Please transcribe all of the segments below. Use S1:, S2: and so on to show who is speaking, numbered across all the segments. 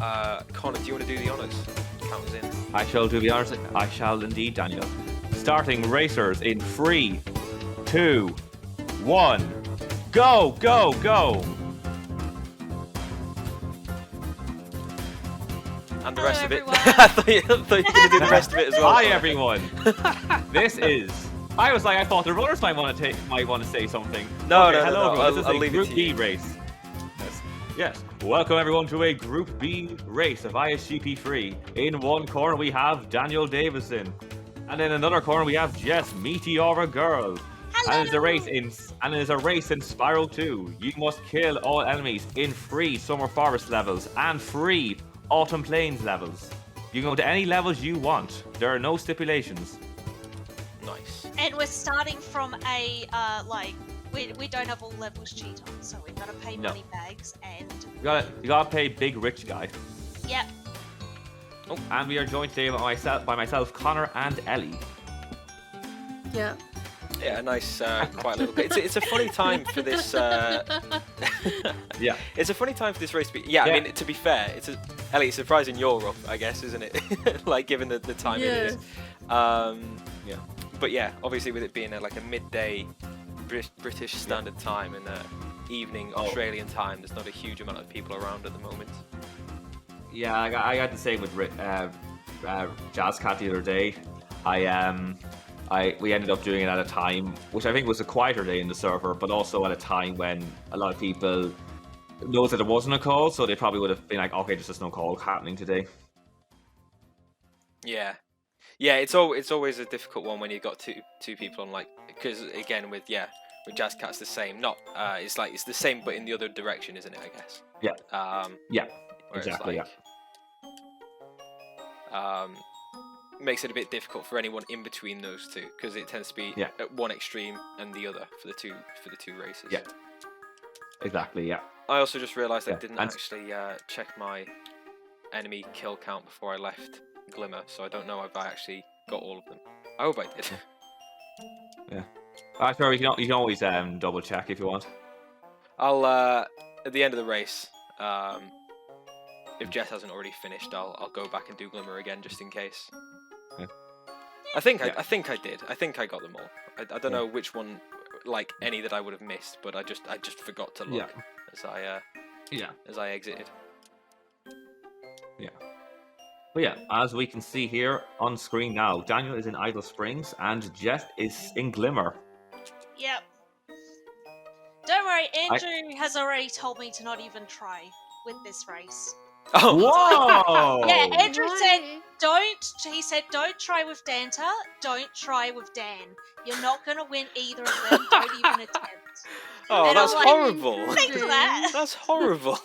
S1: Connor, do you want to do the honours? Count us in.
S2: I shall do the honors. I shall indeed, Daniel. Starting racers in 3, 2, 1. Go, go, go!
S1: And the
S3: Hello,
S1: rest of it.
S3: everyone.
S1: I thought you were going to do the rest of it as well.
S2: Hi, everyone. This is. I was like, I thought the runners might want to say something.
S1: No,
S2: Okay,
S1: no,
S2: hello,
S1: no,
S2: everyone.
S1: I'll
S2: This
S1: leave
S2: is a
S1: it
S2: Group
S1: to
S2: B
S1: you.
S2: race. Yes. Welcome everyone to a Group B race of ISGP3. In one corner we have Daniel Davidson, and in another corner we have Jess Meteora Girl.
S3: Hello.
S2: And it's a race in Spyro 2. You must kill all enemies in free Summer Forest levels and free Autumn Plains levels. You can go to any levels you want. There are no stipulations.
S1: Nice.
S3: And we're starting from a we don't have all levels cheat on, so we've got to pay
S2: No.
S3: money bags and
S2: You gotta pay big rich guy.
S3: yep.
S2: Oh, and we are joined today by myself, Connor, and Ellie.
S4: Yeah.
S1: Yeah, a nice, quiet little. It's a funny time for this.
S2: Yeah.
S1: It's a funny time for this race to be. Yeah,
S2: Yeah.
S1: I mean, to be fair, Ellie, it's surprising you're up, I guess, isn't it? Like, given the time it is.
S2: Yeah.
S1: But yeah, obviously with it being like a midday British Standard Time and evening Australian time, there's not a huge amount of people around at the moment.
S2: Yeah, I got the same with Jazzcat the other day. We ended up doing it at a time which I think was a quieter day in the server, but also at a time when a lot of people knows that there wasn't a call, so they probably would have been like, okay, there's just no call happening today.
S1: Yeah, yeah, it's always a difficult one when you've got two people on, like, because again with Jazzcat's the same. Not it's the same but in the other direction, isn't it? I guess.
S2: Yeah. Yeah. Exactly.
S1: Makes it a bit difficult for anyone in between those two because it tends to be at one extreme and the other for the two races.
S2: Yeah. Exactly. Yeah.
S1: I also just realised I
S2: Yeah,
S1: didn't
S2: and-
S1: actually check my enemy kill count before I left Glimmer, so I don't know if I actually got all of them. I hope I did.
S2: Yeah. Sure, you can always double check if you want.
S1: I'll at the end of the race, if Jess hasn't already finished, I'll go back and do Glimmer again just in case.
S2: Yeah.
S1: I think I did. I think I got them all. I don't know which one, like any that I would have missed, but I just forgot to look as I exited.
S2: Yeah. But yeah, as we can see here on screen now, Daniel is in Idle Springs and Jess is in Glimmer.
S3: Yep. Don't worry, Andrew has already told me to not even try with this race.
S1: Oh,
S2: Whoa!
S3: Yeah, Andrew said
S4: Why?
S3: he said don't try with Danta, don't try with Dan. You're not gonna win either of them, don't even attempt.
S1: oh,
S3: And
S1: that's
S3: I'm like,
S1: horrible.
S3: Thanks for that.
S1: That's horrible.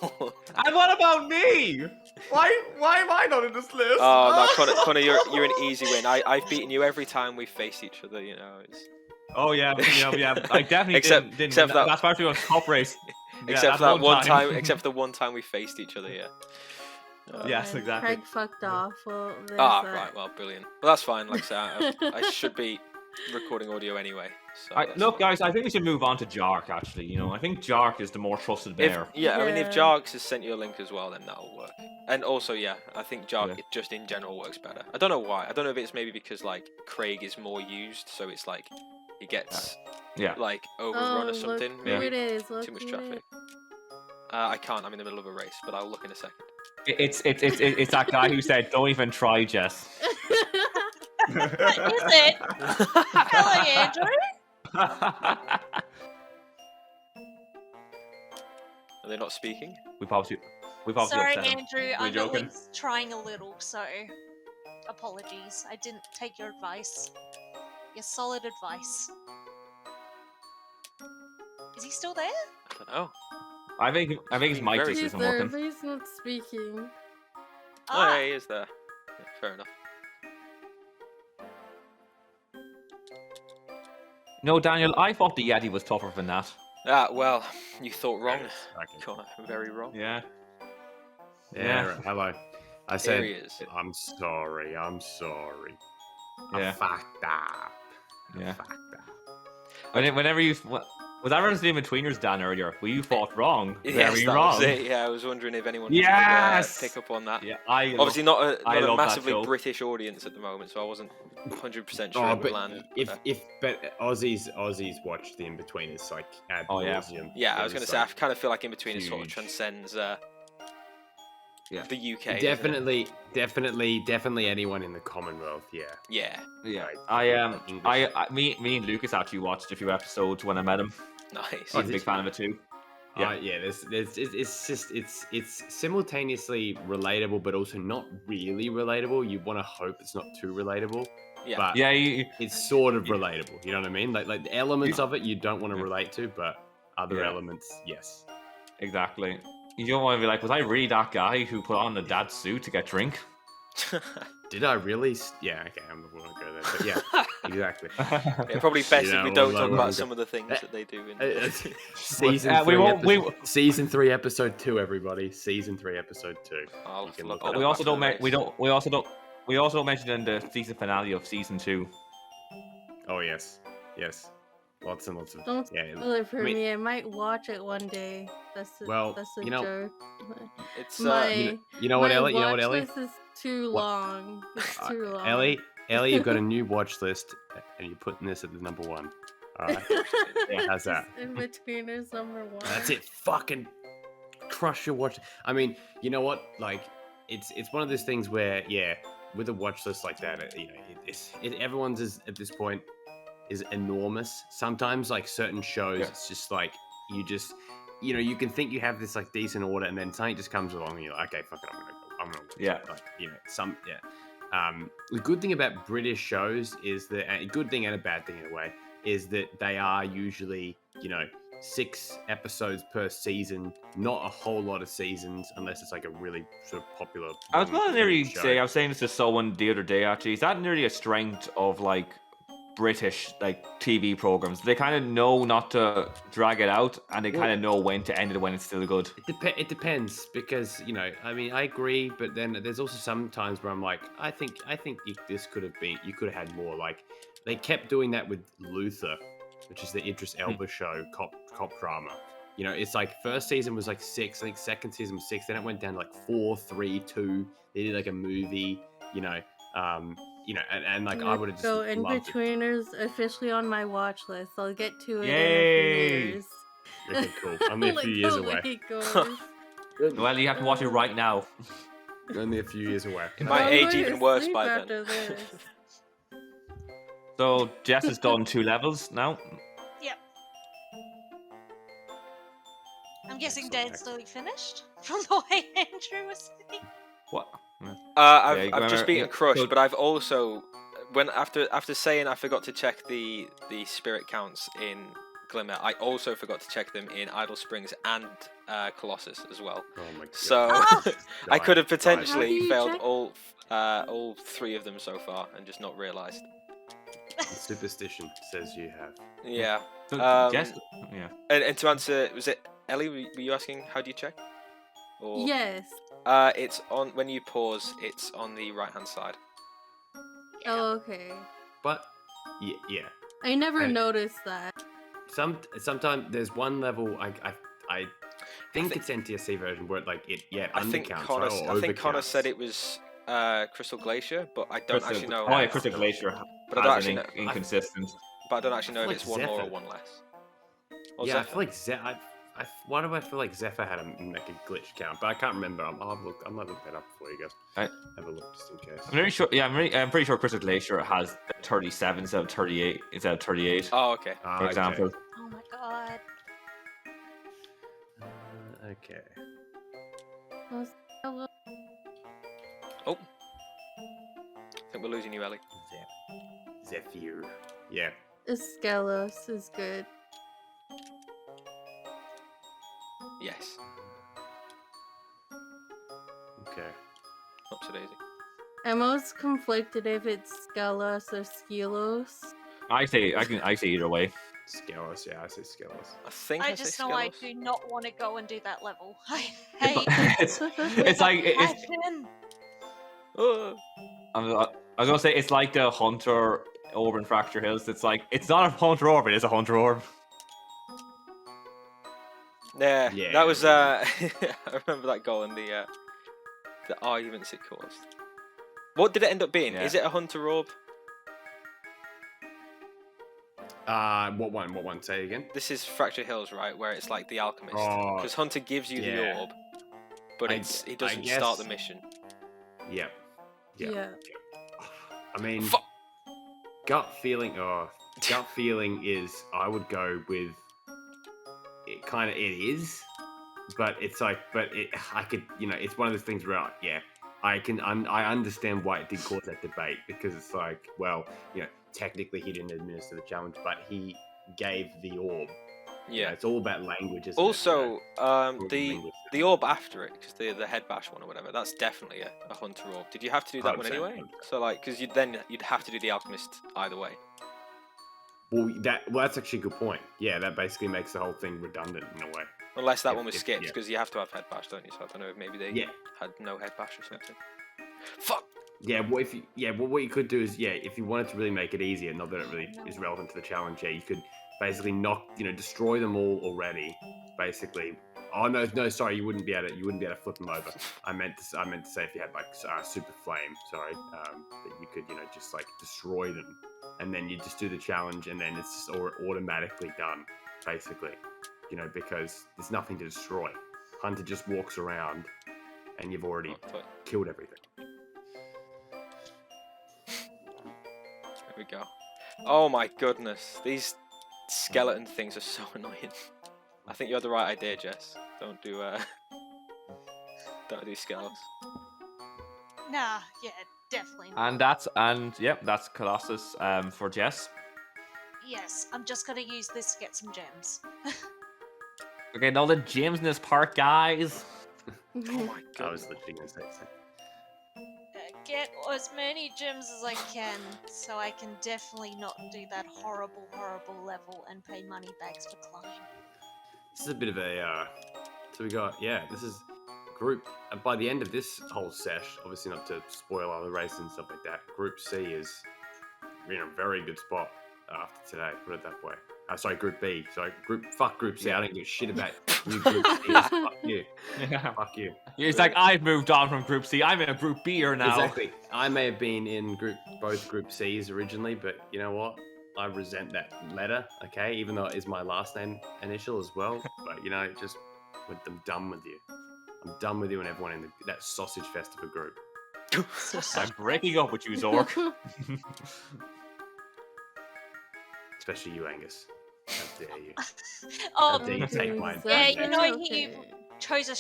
S2: And what about me? Why am I not in this list?
S1: Oh no, Connor, you're an easy win. I've beaten you every time we've faced each other. You know.
S2: Oh yeah. I definitely
S1: Except
S2: didn't.
S1: for that-
S2: That's partly on top race.
S1: Except for that one time. Except for the one time we faced each other. Yeah.
S2: Yes,
S4: And
S2: exactly.
S4: Craig fucked off. Well, there's
S1: Ah,
S4: that.
S1: right. Well, brilliant. Well, that's fine. Like I said, I should be recording audio anyway. So that's
S2: Look,
S1: fine.
S2: guys, I think we should move on to Jark. Actually, I think Jark is the more trusted bear.
S1: I mean, if
S4: Yeah.
S1: Jarks has sent you a link as well, then that'll work. And also, I think Jark just in general works better. I don't know why. I don't know if it's maybe because like Craig is more used, so it's like he gets like overrun or something.
S4: Look
S1: Maybe
S4: who it is. Look
S1: too much
S4: who it
S1: traffic. I can't. I'm in the middle of a race, but I'll look in a second.
S2: It's that guy who said, "Don't even try, Jess."
S3: What is it? Hello, Andrew.
S1: Are they not speaking?
S2: We've obviously
S3: Sorry,
S2: upset him.
S3: Andrew.
S2: We're
S3: I'm
S2: joking.
S3: at least trying a little, so apologies. I didn't take your advice. Your solid advice. Is he still there?
S1: I don't know.
S2: I think his mic
S1: Very
S2: just
S4: He's
S2: isn't
S4: there,
S2: working.
S4: but he's not speaking.
S1: Oh, yeah, he is there. Yeah, fair enough.
S2: No, Daniel, I thought the Yeti was tougher than that.
S1: Ah, well, you thought wrong.
S5: Exactly.
S1: Connor, very wrong.
S2: Yeah.
S5: Yeah, right, hello. I
S1: There
S5: said,
S1: he is.
S5: I'm sorry. I
S2: Yeah.
S5: fucked up. I
S2: Yeah.
S5: fucked up.
S2: Whenever you Was that reference to In-Betweeners, Dan, earlier? Well, you fought wrong.
S1: Yes,
S2: Very
S1: that
S2: wrong.
S1: was it. Yeah, I was wondering if anyone
S2: Yes!
S1: could pick up on that.
S2: Yeah,
S1: Obviously, not a
S2: love that
S1: massively
S2: show.
S1: British audience at the moment, so I wasn't 100% sure
S5: Oh,
S1: it would
S5: but
S1: land.
S5: but Aussies watch the In-Betweeners like ad nauseum.
S1: Yeah, I was going to say,
S5: like,
S1: I kind of feel like In-Betweeners sort of
S2: huge.
S1: transcends the UK.
S5: Definitely anyone in the Commonwealth. Yeah.
S1: Yeah.
S2: Me and Lucas actually watched a few episodes when I met him.
S1: Nice.
S2: He's a big fan of it too.
S5: It's simultaneously relatable, but also not really relatable. You want to hope it's not too relatable.
S1: Yeah.
S5: But it's sort of relatable. You know what I mean? Like the elements of it you don't want to relate to, but other elements, yes.
S2: Exactly. You don't want to be like, was I really that guy who put on the dad suit to get drink?
S5: Did I really? Yeah, okay, I'm not going to go there. But yeah, exactly.
S1: Yeah, probably best if we don't talk about some of the things that they do in
S5: Season 3, episode 2, everybody. Season 3, episode 2.
S2: We also don't mention in the season finale of season 2.
S5: Oh yes. Lots and lots of.
S4: Don't spoil it for me. I might watch it one day. That's a joke.
S1: It's
S5: you know what, Ellie? You know what, Ellie?
S4: This is too long. It's too long.
S5: Ellie, you've got a new watch list, and you're putting this at the number 1. All right. How's that?
S4: In-Betweeners number 1.
S5: That's it. Fucking crush your watch. I mean, you know what? Like, it's one of those things where, with a watch list like that, everyone's is at this point is enormous. Sometimes, like certain shows, it's just like you can think you have this like decent order, and then something just comes along, and you're like, okay, fuck it, I'm gonna watch it. Like, the good thing about British shows is that a good thing and a bad thing in a way is that they are usually 6 episodes per season, not a whole lot of seasons, unless it's like a really sort of popular.
S2: I was going to nearly say, I was saying this to someone the other day actually, is that nearly a strength of like British like TV programs? They kind of know not to drag it out, and they kind of know when to end it when it's still good.
S5: It depends, because I mean, I agree, but then there's also some times where I'm like, I think this could have been, you could have had more. Like they kept doing that with Luther, which is the Idris Elba show, cop drama. It's like first season was like 6, I think second season was 6, then it went down to like 4, 3, 2. They did like a movie, and like I would have just
S4: so In-Betweeners officially on my watch list. I'll get to it in a few years.
S5: Okay, cool. Only a few years away.
S2: Well, you have to watch it right now.
S5: Only a few years away.
S1: It might age even worse by then.
S2: So Jess has done 2 levels now.
S3: Yep. I'm guessing Dan's nearly finished from the way Andrew was saying.
S2: What?
S1: I've just beaten Crush, but I've also, after saying I forgot to check the spirit counts in Glimmer, I also forgot to check them in Idle Springs and Colossus as well.
S5: Oh my god!
S1: So I could have potentially failed all 3 of them so far and just not realised.
S5: Superstition says you have.
S1: Yeah.
S2: Jess?
S1: Yeah. And to answer, was it Ellie? Were you asking how do you check? Or...
S4: Yes.
S1: It's on when you pause. It's on the right-hand side.
S4: Oh, okay.
S5: But yeah.
S4: I never noticed that.
S5: Sometimes there's one level I think it's NTSC version where like it undercounts.
S1: I think Connor said it was Crystal Glacier, but I don't actually know.
S2: Oh yeah, Crystal Glacier.
S1: But I don't actually know.
S2: Inconsistent.
S1: But I don't actually know if it's one more or one less. Or
S5: yeah,
S1: Zephyr.
S5: I feel like why do I feel like Zephyr had a glitch count? But I can't remember. I might look that up for you guys. Have a look just in case.
S2: I'm pretty sure. Yeah, I'm pretty sure Crystal Glacier has 37 instead of 38. Instead of 38.
S1: Oh, okay.
S2: For example.
S3: Oh my god.
S5: Okay.
S4: Hello.
S1: Oh. I think we're losing you, Ellie.
S5: Zephyr. Yeah.
S4: Skelos is good.
S1: Yes.
S5: Okay.
S1: Not so daisy.
S4: I'm most conflicted if it's Skelos or Skelos.
S2: I say either way.
S5: Skelos, yeah, I say Skelos.
S3: I just know I do not want to go and do that level. I hate
S2: it's like I was gonna say it's like the Hunter orb in Fracture Hills. It's like it's not a Hunter orb, it is a Hunter orb.
S1: Yeah,
S5: Yeah,
S1: that was.
S5: really.
S1: I remember that goal and the arguments it caused. What did it end up being?
S2: Yeah.
S1: Is it a hunter orb?
S5: What one? What one? Say again.
S1: This is Fractured Hills, right? Where it's like the alchemist,
S5: Oh,
S1: because hunter gives you the
S5: yeah.
S1: orb, but
S5: I
S1: he doesn't start the
S5: guess-
S1: mission.
S5: Yeah.
S4: Yeah.
S5: I mean,
S1: Fuck.
S5: gut feeling. Oh, gut feeling is I would go with. It kind of it is, but it's like, I could, it's one of those things where, yeah, I understand why it did cause that debate, because it's like, well, technically he didn't administer the challenge, but he gave the orb.
S1: Yeah.
S5: It's all about language, isn't
S1: Also,
S5: it?
S1: the orb after it, because the head bash one or whatever, that's definitely a hunter orb. Did you have to do that one
S5: 100%,
S1: anyway?
S5: 100%.
S1: So like, because you'd have to do the alchemist either way.
S5: Well, that's actually a good point. Yeah, that basically makes the whole thing redundant in a way.
S1: Unless that
S5: If-
S1: one was
S5: if-
S1: skipped,
S5: yeah.
S1: because you have to have head bash, don't you? So I don't know if maybe they
S5: Yeah.
S1: had no head bash or something. Fuck.
S5: Yeah, what you could do is, if you wanted to really make it easier, not that it really is relevant to the challenge, you could basically destroy them all already. Basically, oh no, sorry, you wouldn't be able to flip them over. I meant to say if you had like super flame, that you could just like destroy them, and then you just do the challenge, and then it's just automatically done, basically, because there's nothing to destroy. Hunter just walks around, and you've already killed everything.
S1: There we go. Oh my goodness, these skeleton things are so annoying. I think you had the right idea, Jess. Don't do skeletons.
S3: Nah, yeah, definitely not.
S2: And that's Colossus for Jess.
S3: Yes, I'm just gonna use this to get some gems.
S2: Okay, all the gems in this part, guys.
S1: Oh my god.
S5: I was literally going to say that.
S3: Get as many gems as I can, so I can definitely not do that horrible, horrible level and pay money bags for climb.
S5: This is a bit of a, so we got, this is group, by the end of this whole sesh, obviously not to spoil other races and stuff like that, Group C is in a very good spot after today, put it that way. Sorry, Group B. Sorry, fuck Group C. I don't give a shit about you, Group C. Fuck you.
S2: Yeah.
S5: Fuck you.
S2: It's like, I've moved on from Group C. I'm in a Group B-er now.
S5: Exactly. I may have been in both Group C's originally, but you know what? I resent that letter, okay? Even though it is my last name initial as well. But, I'm done with you. I'm done with you and everyone in that sausage fest of a group.
S2: I'm breaking up with you, Zork.
S5: Especially you, Angus. How dare you?
S3: Oh,
S5: How dare you take my
S3: yeah,
S5: advantage?
S3: he chose a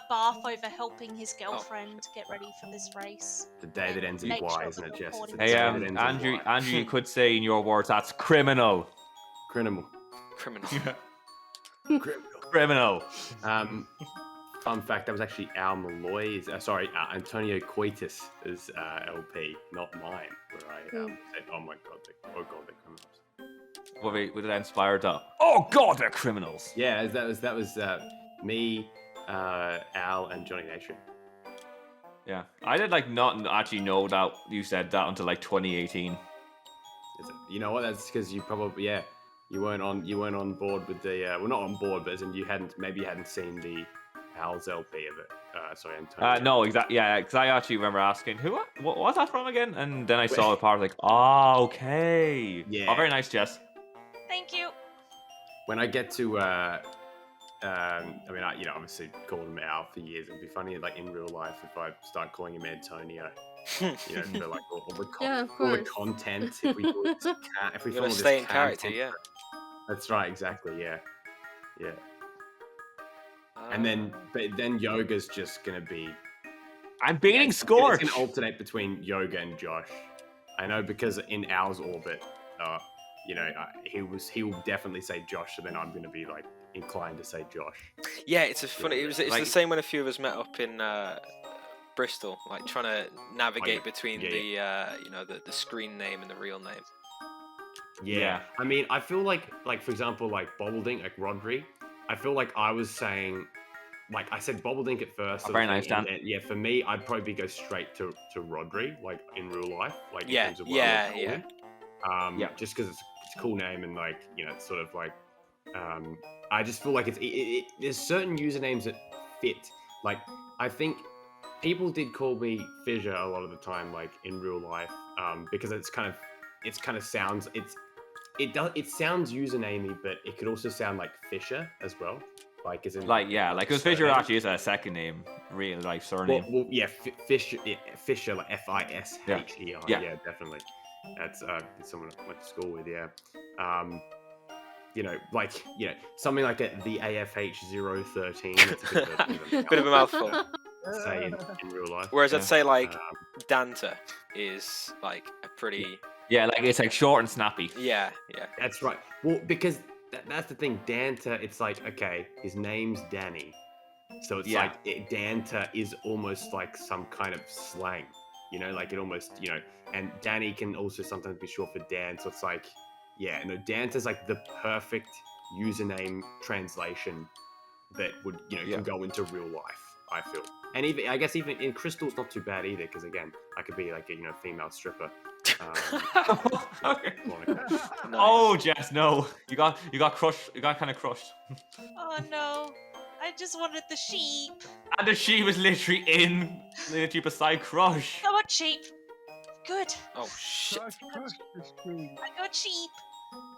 S3: bath over helping his girlfriend get ready for this race.
S5: The day that ends in
S3: Make
S5: Y,
S3: sure
S5: isn't it, Jess? It's the
S3: Hey,
S5: day that ends in
S2: Andrew,
S5: Y.
S2: you could say in your words, that's criminal.
S5: Criminal.
S1: Criminal.
S2: Criminal.
S5: Fun fact, that was actually Al Malloy. Antonio Coitus is LP, not mine. Where I said, "Oh my god, they're criminals."
S2: What did that inspire to? Oh god, they're criminals.
S5: Yeah, that was me, Al, and Johnny Nation.
S2: Yeah, I did not actually know that you said that until 2018.
S5: You know what? That's because you probably you weren't on board with the not on board, but as in you hadn't seen the Al's LP of it. Sorry, Antonio.
S2: No, exactly. Yeah, because I actually remember asking what was that from again, and then I saw the part. I was like, oh, okay.
S5: Yeah.
S2: Oh, very nice, Jess.
S3: Thank you.
S5: When I get to obviously called him Al for years. It'd be funny, in real life, if I start calling him Antonio. For all the content. If we follow this
S1: stay in character, yeah.
S5: That's right, exactly, yeah. And then Yoga's just gonna be.
S2: I'm beating Scorch.
S5: It's gonna alternate between Yoga and Josh. I know because in Al's orbit, he will definitely say Josh, so then I'm gonna be inclined to say Josh.
S1: Yeah, it's funny. It's the same when a few of us met up in Bristol, trying to navigate between the screen name and the real name.
S5: Yeah. I mean, I feel like for example, Bobbledink, Rodri. I feel like I was saying, I said Bobbledink at first.
S2: Very nice, Dan.
S5: Yeah, for me, I'd probably go straight to Rodri, in real life, in terms of
S1: yeah.
S5: Just because it's a cool name and it's sort of I just feel like there's certain usernames that fit. Like, I think people did call me Fissure a lot of the time, like in real life, because it sounds it sounds usernamey, but it could also sound like Fisher as well, like as in
S2: like because Fisher actually is a second name, real life surname.
S5: Well, yeah, Fisher, like Fisher. Yeah, definitely. That's someone I went to school with. Yeah. Something like the AFH013. That's a
S1: bit of a mouthful.
S5: Say in real life.
S1: Whereas I'd say like Danta is like a pretty.
S2: Yeah, like it's like short and snappy.
S1: Yeah.
S5: That's right. Well, because that's the thing. Danta, it's like, okay, his name's Danny, so it's like Danta is almost like some kind of slang, like it almost, and Danny can also sometimes be short for Dan, so it's like, Danta's like the perfect username translation that would, can go into real life, I feel. And even, I guess even in Crystal's not too bad either, because again, I could be like a, female stripper.
S2: Okay. Nice. Oh, Jess, no. You got crushed. You got kind of crushed.
S3: Oh no. I just wanted the sheep.
S2: And the sheep was literally beside Crush.
S3: Come on, sheep. Good.
S1: Oh shit.
S3: I got sheep.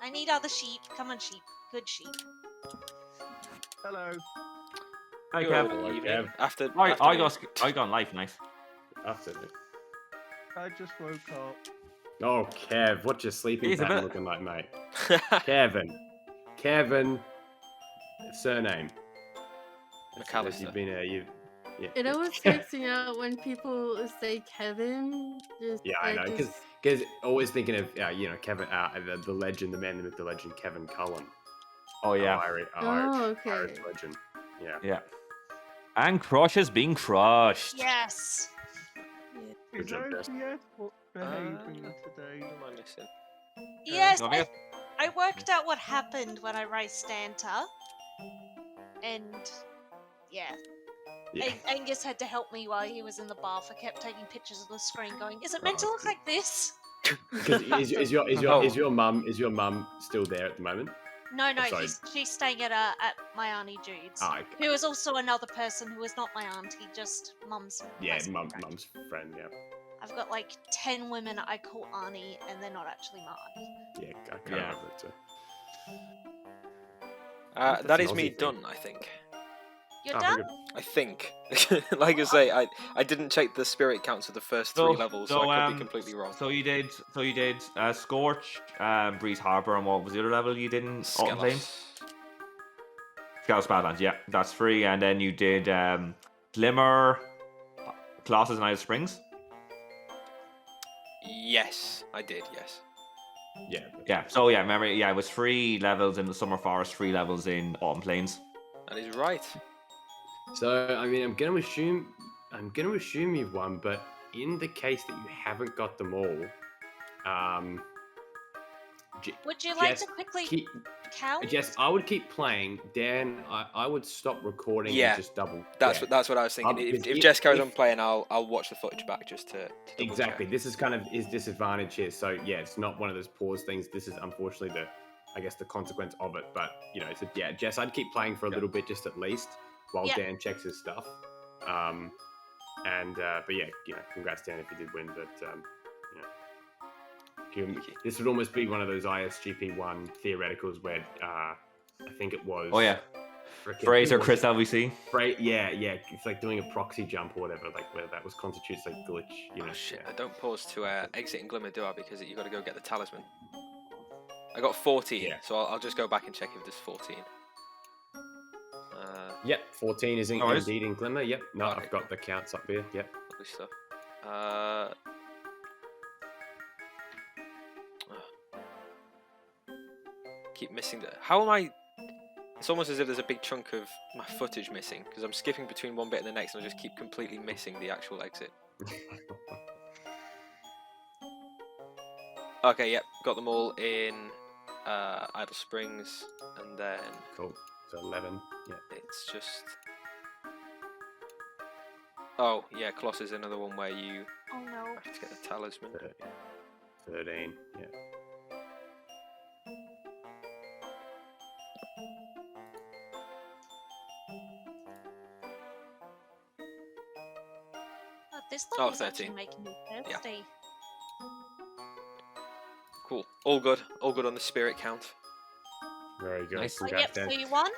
S3: I need other sheep. Come on, sheep. Good sheep.
S6: Hello.
S2: Hi, Kev.
S1: After
S2: I got life, nice.
S5: After it.
S6: I just woke up.
S5: Oh, Kev, what's your sleeping pattern looking like, mate? Kevin. Surname.
S1: McAllister.
S5: You've been
S4: It always takes me out when people say Kevin.
S5: I know, because always thinking of Kevin, the legend, the man, the myth, the legend, Kevin Cullen.
S2: Oh yeah.
S4: Okay.
S5: Irish legend.
S2: Yeah. And Crush is being crushed.
S3: Yes.
S6: Is OBS behaving today?
S1: What am I missing?
S3: Yes, I worked out what happened when I raced Danta. And Angus had to help me while he was in the bath. I kept taking pictures of the screen going, is it meant to look like this?
S5: Is your mum still there at the moment?
S3: No, she's staying at my auntie Jude's, who is also another person who is not my auntie, just mum's.
S5: Yeah, mum's friend. Yeah.
S3: I've got like 10 women I call auntie, and they're not actually my auntie.
S5: Yeah, I kind of have that too.
S1: That is me done, I think.
S3: You're done?
S1: I think. Like I say, I didn't check the spirit counts of the first 3 levels, so I could be completely wrong.
S2: So you did Scorch, Breeze Harbor, and what was the other level you did in Autumn Plains? Skelos Badlands, yeah, that's 3. And then you did Glimmer, Colossus, and Isle Springs.
S1: Yes, I did. Yes.
S5: Yeah.
S2: So remember, it was 3 levels in the Summer Forest, 3 levels in Autumn Plains.
S1: That is right.
S5: So I mean, I'm gonna assume you've won, but in the case that you haven't got them all,
S3: would you like to quickly count?
S5: Jess, I would keep playing. Dan, I would stop recording and just double.
S1: That's what I was thinking. If Jess carries on playing, I'll watch the footage back just to
S5: exactly. Check. This is kind of his disadvantage here. So it's not one of those pause things. This is unfortunately the consequence of it. But so Jess, I'd keep playing for a little bit just at least while Dan checks his stuff. Congrats Dan if you did win. But this would almost be one of those ISGP1 theoreticals where I think it was.
S2: Oh yeah. Fraser, Chris LVC.
S5: It's like doing a proxy jump or whatever, like where that was constitutes like glitch.
S1: Oh shit! I don't pause to exit in Glimmer, do I? Because you got to go get the talisman. I got 14, so I'll just go back and check if there's 14.
S5: 14 is indeed in Glimmer. Yep. No, okay. I've got the counts up here. Yep.
S1: Lovely stuff. Keep missing that. How am I? It's almost as if there's a big chunk of my footage missing because I'm skipping between one bit and the next, and I just keep completely missing the actual exit. Okay, yep, got them all in Idle Springs, and then
S5: cool. So 11. Yeah.
S1: It's just. Oh yeah, Colossus is another one where you have to get the talisman.
S5: 13. Yeah.
S3: this
S1: Oh,
S3: level's actually
S1: 13.
S3: making me
S1: Yeah.
S3: thirsty.
S1: Cool. All good. All good on the spirit count.
S5: Very good.
S2: Nice.
S3: Oh,
S5: Congrats,
S3: yep, so
S5: Dan.
S3: you won?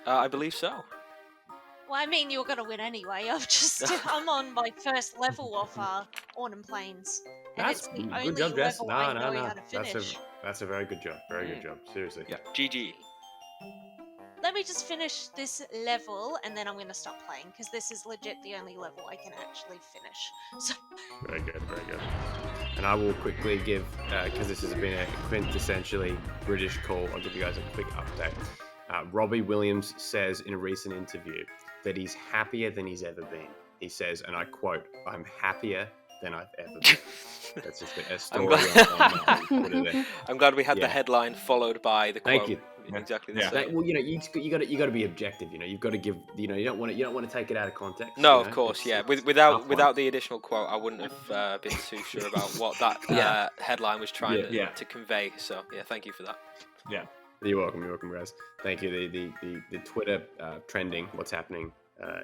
S1: I believe so.
S3: Well, I mean, you're gonna win anyway. I'm on my first level of Autumn Plains, and
S5: That's
S3: it's the
S5: good
S3: only
S5: job, Jess.
S3: level I know how to finish.
S5: That's a very good job. Very good job. Seriously.
S2: Yeah.
S1: GG.
S3: Let me just finish this level, and then I'm gonna stop playing because this is legit the only level I can actually finish. So,
S5: Very good. Very good. And I will quickly give, because this has been a quintessentially British call, I'll give you guys a quick update. Robbie Williams says in a recent interview that he's happier than he's ever been. He says, and I quote, "I'm happier than I've ever been." That's just a story.
S1: I'm glad we had the
S5: Yeah.
S1: headline followed by the quote.
S5: Thank you.
S1: Exactly the
S2: Yeah.
S1: same.
S5: Well, you got to be objective. You've got to give. You don't want to take it out of context.
S1: No, of course, yeah. Without
S5: tough one.
S1: the additional quote, I wouldn't have been too sure about what that headline was trying to convey. So yeah, thank you for that.
S2: Yeah.
S5: You're welcome, Raz. Thank you. The Twitter trending, what's happening,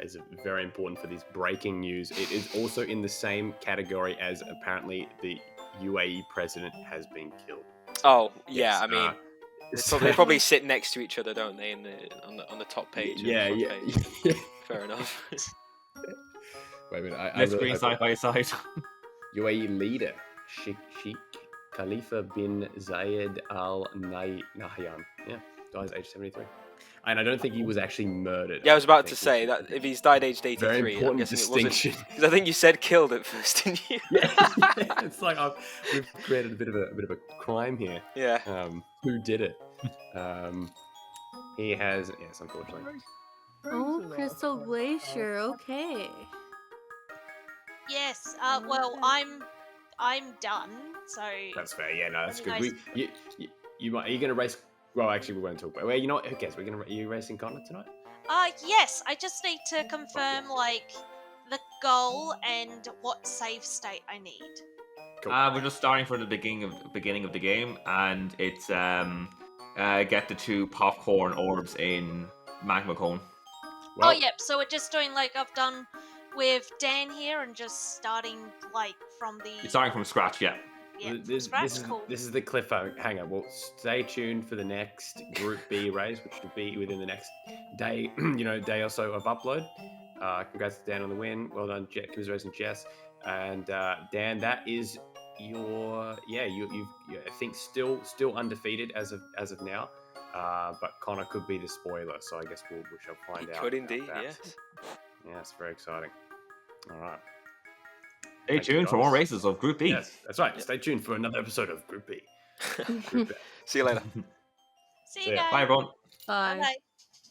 S5: is very important for this breaking news. It is also in the same category as apparently the UAE president has been killed.
S1: Oh
S5: Yes,
S1: yeah, I mean, they probably sit next to each other, don't they? On the top page.
S5: Yeah.
S1: Page. Fair enough.
S5: Wait a minute.
S2: Let's screen side by side.
S5: UAE leader Sheikh Khalifa bin Zayed Al Nahyan. Yeah, dies age 73. And I don't think he was actually murdered.
S1: Yeah, I was about to say that if he's died aged 83,
S5: Very
S1: I'm
S5: important
S1: guessing
S5: distinction.
S1: it wasn't. Because I think you said killed at first, didn't you?
S5: Yeah, it's like we've created a bit of a crime here.
S1: Yeah.
S5: Who did it? He has, yes, unfortunately.
S4: Oh, Crystal Glacier. Okay.
S3: yes. Well, I'm done. So.
S5: That's fair. Yeah, no, that's
S3: Very
S5: good.
S3: nice.
S5: Are you gonna race? Well, actually, we won't talk about. Well, you know what? Who cares? Are you racing Connor tonight?
S3: Yes. I just need to confirm like the goal and what save state I need.
S5: Cool.
S2: We're just starting for the beginning of the game, and it's get the 2 popcorn orbs in Magma Cone.
S5: Well,
S3: Oh, yep. So we're just doing like I've done with Dan here, and just starting like from the.
S2: You're starting from scratch, yeah.
S3: Yeah,
S5: This
S3: cool.
S5: is the cliffhanger. Well, stay tuned for the next Group B race, which will be within the next day, day or so of upload. Congrats to Dan on the win. Well done, commiserations, Jess. And Dan, that is your you've I think still undefeated as of now. But Connor could be the spoiler, so I guess we shall find out.
S1: Could indeed,
S5: about that.
S1: yes.
S5: Yeah, it's very exciting. All right.
S2: Stay
S5: Thank you,
S2: tuned for
S5: guys.
S2: more races of Group B.
S5: Yes, that's right. Stay tuned for another episode of Group B. Group B.
S1: See you later.
S3: See
S5: See
S3: you
S5: ya.
S3: guys.
S2: Bye, everyone.
S4: Bye.
S3: Bye.